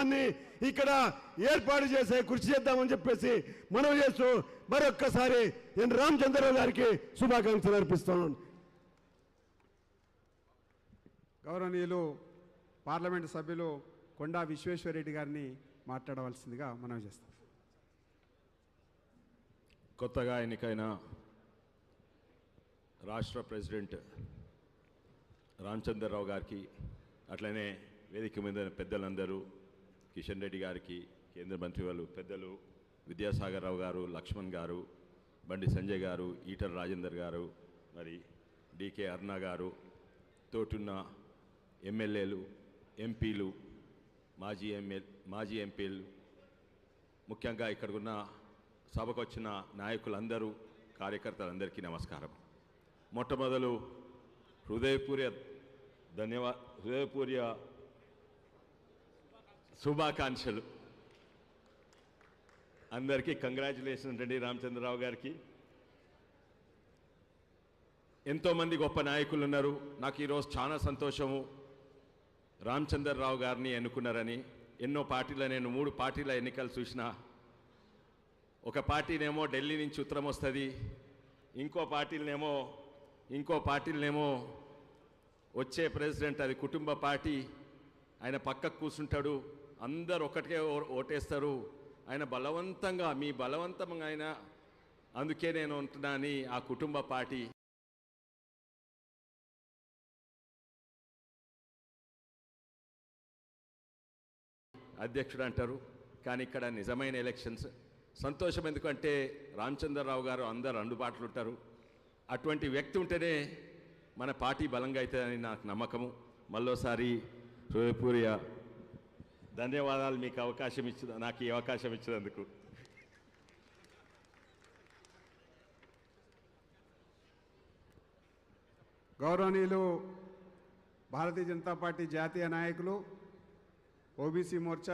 కార్యక్రమాన్ని ఇక్కడ ఏర్పాటు చేసే కృషి చేద్దామని చెప్పేసి మనవి చేస్తూ మరొక్కసారి ఎన్ రామచంద్రరావు గారికి శుభాకాంక్షలు అర్పిస్తున్నాను. గౌరవనీయులు పార్లమెంటు సభ్యులు కొండా విశ్వేశ్వరరెడ్డి గారిని మాట్లాడవలసిందిగా మనవి చేస్తాం. కొత్తగా ఎన్నికైన రాష్ట్ర ప్రెసిడెంట్ రామచంద్రరావు గారికి, అట్లనే వేదిక మీద పెద్దలందరూ, కిషన్ రెడ్డి గారికి, కేంద్ర మంత్రివర్యులు పెద్దలు విద్యాసాగర్ రావు గారు, లక్ష్మణ్ గారు, బండి సంజయ్ గారు, ఈటల రాజేందర్ గారు, మరి డికే అరుణ గారు, తోటున్న ఎమ్మెల్యేలు, ఎంపీలు, మాజీ ఎంపీలు, ముఖ్యంగా ఇక్కడికున్న సభకు వచ్చిన నాయకులందరూ, కార్యకర్తలందరికీ నమస్కారం. మొట్టమొదలు హృదయపూర్వ శుభాకాంక్షలు. అందరికీ కంగ్రాచులేషన్స్ అండి. రామచంద్రరావు గారికి ఎంతోమంది గొప్ప నాయకులు ఉన్నారు. నాకు ఈరోజు చాలా సంతోషము, రామచంద్రరావు గారిని ఎన్నుకున్నారని. ఎన్నో పార్టీల నేను 3 పార్టీల ఎన్నికలు చూసిన. ఒక పార్టీనేమో ఢిల్లీ నుంచి ఉత్తరం వస్తుంది, ఇంకో పార్టీలనేమో వచ్చే ప్రెసిడెంట్ అది కుటుంబ పార్టీ, ఆయన పక్కకు కూర్చుంటాడు, అందరు ఒకటికే ఓటేస్తారు, ఆయన బలవంతంగా మీ బలవంతంగా ఆయన అందుకే నేను ఉంటున్నా అని ఆ కుటుంబ పార్టీ అధ్యక్షుడు అంటారు. కానీ ఇక్కడ నిజమైన ఎలక్షన్స్ సంతోషం. ఎందుకంటే రామచంద్రరావు గారు అందరు అందుబాటులో ఉంటారు. అటువంటి వ్యక్తి ఉంటేనే మన పార్టీ బలంగా అవుతుందని నాకు నమ్మకము. మళ్ళోసారి హృదయపూర్వ ధన్యవాదాలు మీకు నాకు ఈ అవకాశం ఇచ్చినందుకు. గౌరవనీయులు భారతీయ జనతా పార్టీ జాతీయ నాయకులు, ఓబీసీ మోర్చా